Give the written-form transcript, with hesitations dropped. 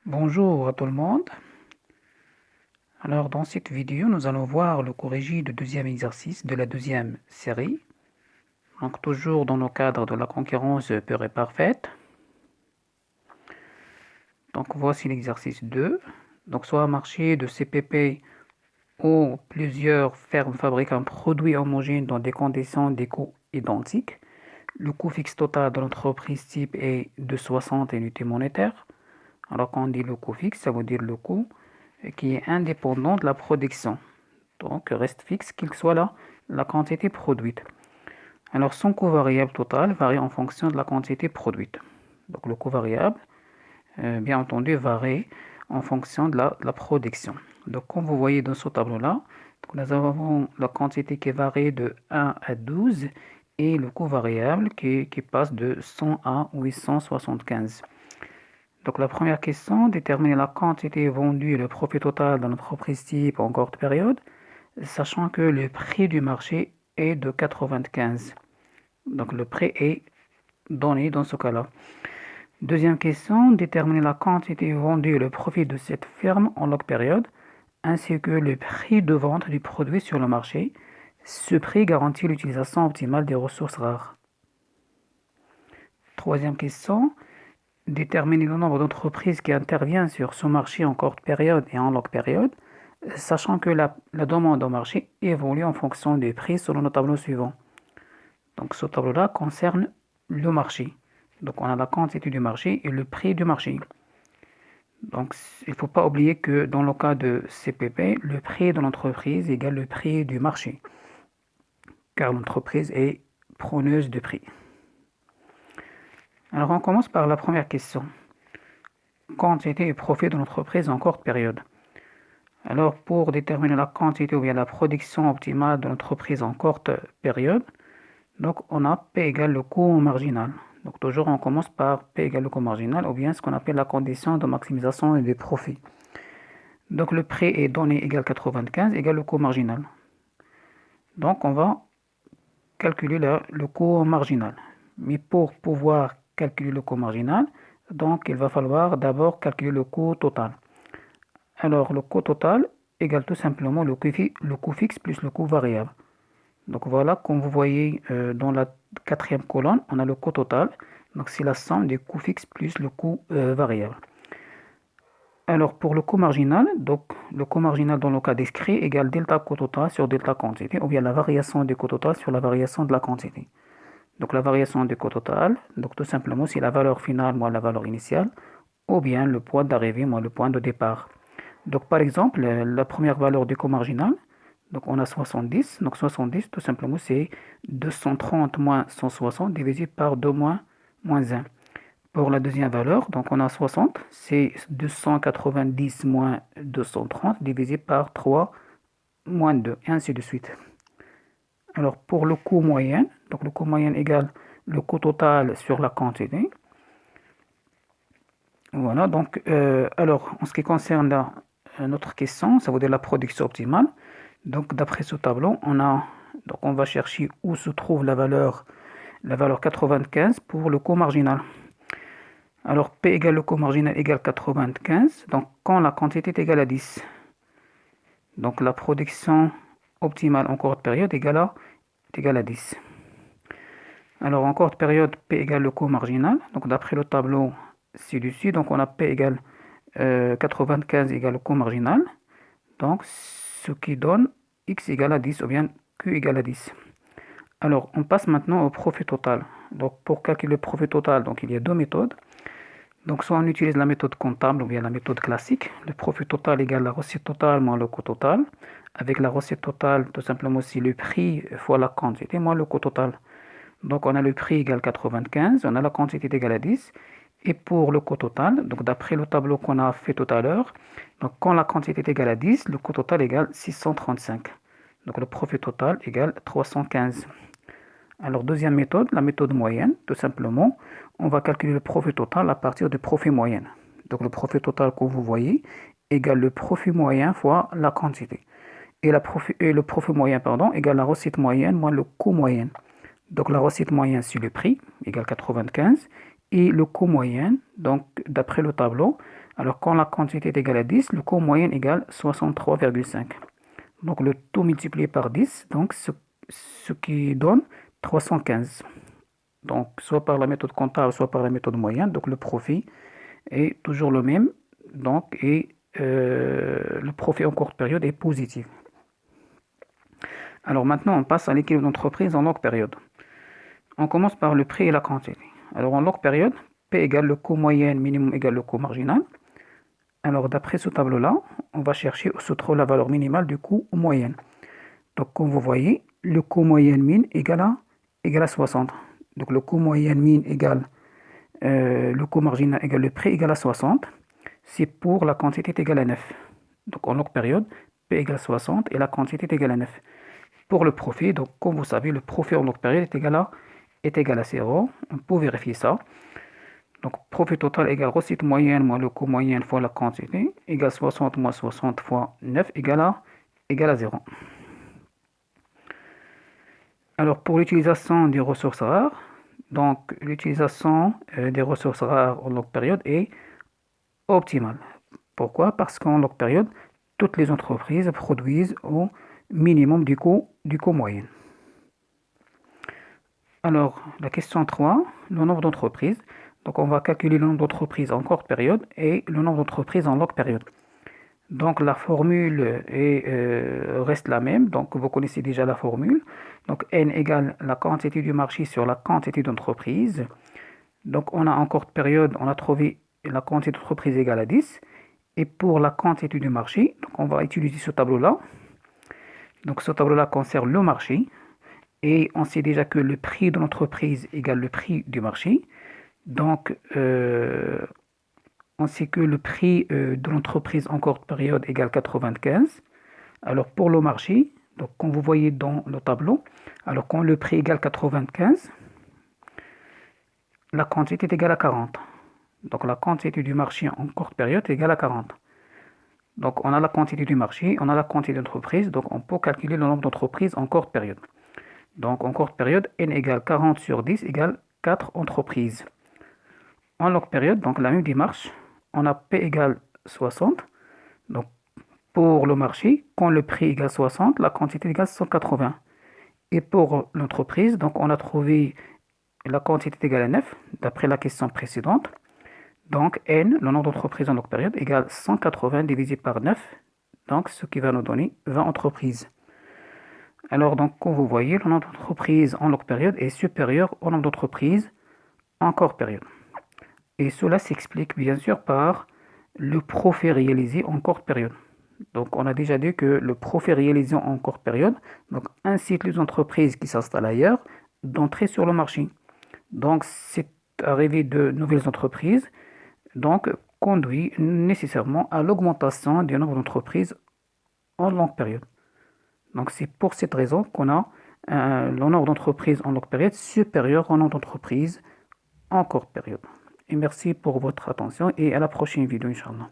Bonjour à tout le monde. Alors dans cette vidéo, nous allons voir le corrigé du deuxième exercice de la deuxième série. Donc toujours dans le cadre de la concurrence pure et parfaite. Donc voici l'exercice 2. Donc soit un marché de CPP où plusieurs fermes fabriquent un produit homogène dans des conditions des coûts identiques. Le coût fixe total de l'entreprise type est de 60 unités monétaires. Alors quand on dit le coût fixe, ça veut dire le coût qui est indépendant de la production. Donc reste fixe qu'il soit là la quantité produite. Alors son coût variable total varie en fonction de la quantité produite. Donc le coût variable, bien entendu, varie en fonction de la production. Donc comme vous voyez dans ce tableau-là, nous avons la quantité qui varie de 1 à 12 et le coût variable qui passe de 100 à 875. Donc la première question, déterminer la quantité vendue et le profit total dans l'entreprise type en courte période, sachant que le prix du marché est de 95. Donc le prix est donné dans ce cas-là. Deuxième question, déterminer la quantité vendue et le profit de cette firme en longue période, ainsi que le prix de vente du produit sur le marché. Ce prix garantit l'utilisation optimale des ressources rares. Troisième question, déterminer le nombre d'entreprises qui interviennent sur ce marché en courte période et en longue période, sachant que la demande au marché évolue en fonction des prix selon le tableau suivant. Donc ce tableau-là concerne le marché. Donc on a la quantité du marché et le prix du marché. Donc il ne faut pas oublier que dans le cas de CPP, le prix de l'entreprise égale le prix du marché, car l'entreprise est preneuse de prix. Alors on commence par la première question. Quantité et profit de l'entreprise en courte période. Alors pour déterminer la quantité ou bien la production optimale de l'entreprise en courte période, donc on a P égale le coût marginal. Donc toujours on commence par P égale le coût marginal ou bien ce qu'on appelle la condition de maximisation des profits. Donc le prix est donné égal 95 égale le coût marginal. Donc on va calculer le coût marginal. Mais pour pouvoir calculer le coût marginal, donc il va falloir d'abord calculer le coût total. Alors le coût total égale tout simplement le coût fixe plus le coût variable. Donc voilà, comme vous voyez dans la quatrième colonne, on a le coût total. Donc c'est la somme des coûts fixes plus le coût variable. Alors pour le coût marginal, donc le coût marginal dans le cas décrit égale delta coût total sur delta quantité, ou bien la variation du coût total sur la variation de la quantité. Donc la variation du coût total, donc tout simplement c'est la valeur finale moins la valeur initiale, ou bien le point d'arrivée moins le point de départ. Donc par exemple, la première valeur du coût marginal, donc on a 70, donc 70 tout simplement c'est 230 moins 160 divisé par 2 moins 1. Pour la deuxième valeur, donc on a 60, c'est 290 moins 230 divisé par 3 moins 2, et ainsi de suite. Alors pour le coût moyen, donc le coût moyen égale le coût total sur la quantité. Voilà, donc alors en ce qui concerne notre question, ça veut dire la production optimale. Donc d'après ce tableau, donc on va chercher où se trouve la valeur 95 pour le coût marginal. Alors P égale le coût marginal égale 95, donc quand la quantité est égale à 10. Donc la production optimale en courte période est égale à 10. Alors en courte période, P égale le coût marginal. Donc d'après le tableau ci-dessus, donc on a P égale 95 égale le coût marginal. Donc ce qui donne X égale à 10 ou bien Q égale à 10. Alors on passe maintenant au profit total. Donc pour calculer le profit total, donc il y a deux méthodes. Donc soit on utilise la méthode comptable ou bien la méthode classique. Le profit total égale la recette totale moins le coût total. Avec la recette totale, tout simplement c'est le prix fois la quantité moins le coût total. Donc on a le prix égale 95, on a la quantité égale à 10. Et pour le coût total, donc d'après le tableau qu'on a fait tout à l'heure, donc quand la quantité est égale à 10, le coût total égale 635. Donc le profit total égale 315. Alors deuxième méthode, la méthode moyenne, tout simplement, on va calculer le profit total à partir du profit moyen. Donc le profit total que vous voyez égale le profit moyen fois la quantité. Et le profit moyen, pardon, égale la recette moyenne moins le coût moyen. Donc la recette moyenne c'est le prix, égale 95, et le coût moyen, donc d'après le tableau, Alors, quand la quantité est égale à 10, le coût moyen égale 63,5. Donc, le tout multiplié par 10, donc ce qui donne 315. Donc, soit par la méthode comptable, soit par la méthode moyenne. Donc, le profit est toujours le même. Donc, le profit en courte période est positif. Alors maintenant, on passe à l'équilibre d'entreprise en longue période. On commence par le prix et la quantité. Alors en longue période, P égale le coût moyen, minimum égale le coût marginal. Alors d'après ce tableau-là, on va chercher où se trouve la valeur minimale du coût moyen. Donc comme vous voyez, le coût moyen min égale à 60. Donc le coût moyen min égale le coût marginal égale le prix égale à 60. C'est pour la quantité est égale à 9. Donc en longue période, P égale 60 et la quantité est égale à 9. Pour le profit, donc comme vous savez, le profit en longue période est égal à 0. On peut vérifier ça. Donc profit total égale recette moyenne moins le coût moyen fois la quantité égale 60 moins 60 fois 9 égale à 0. Alors pour l'utilisation des ressources rares, donc l'utilisation des ressources rares en longue période est optimale. Pourquoi? Parce qu'en longue période, toutes les entreprises produisent au minimum du coût moyen. Alors, la question 3, le nombre d'entreprises. Donc, on va calculer le nombre d'entreprises en courte période et le nombre d'entreprises en longue période. Donc, la formule reste la même. Donc, vous connaissez déjà la formule. Donc, N égale la quantité du marché sur la quantité d'entreprises. Donc, on a en courte période, on a trouvé la quantité d'entreprises égale à 10. Et pour la quantité du marché, donc on va utiliser ce tableau-là. Donc, ce tableau-là concerne le marché. Et on sait déjà que le prix de l'entreprise égale le prix du marché. Donc, on sait que le prix de l'entreprise en courte période égale 95. Alors, pour le marché, donc comme vous voyez dans le tableau, alors quand le prix égale 95, la quantité est égale à 40. Donc, la quantité du marché en courte période est égale à 40. Donc, on a la quantité du marché, on a la quantité d'entreprises, donc on peut calculer le nombre d'entreprises en courte période. Donc, en courte période, N égale 40 sur 10 égale 4 entreprises. En longue période, donc la même démarche, on a P égale 60. Donc, pour le marché, quand le prix égale 60, la quantité égale 180. Et pour l'entreprise, donc on a trouvé la quantité égale à 9, d'après la question précédente. Donc, N, le nombre d'entreprises en longue période, égale 180 divisé par 9. Donc, ce qui va nous donner 20 entreprises. Alors, donc, comme vous voyez, le nombre d'entreprises en longue période est supérieur au nombre d'entreprises en courte période. Et cela s'explique bien sûr par le profit réalisé en courte période. Donc, on a déjà dit que le profit réalisé en courte période donc, incite les entreprises qui s'installent ailleurs d'entrer sur le marché. Donc, cette arrivée de nouvelles entreprises donc, conduit nécessairement à l'augmentation du nombre d'entreprises en longue période. Donc, c'est pour cette raison qu'on a le nombre d'entreprises en longue période supérieur au nombre d'entreprises en courte période. Et merci pour votre attention et à la prochaine vidéo, Inch'Allah.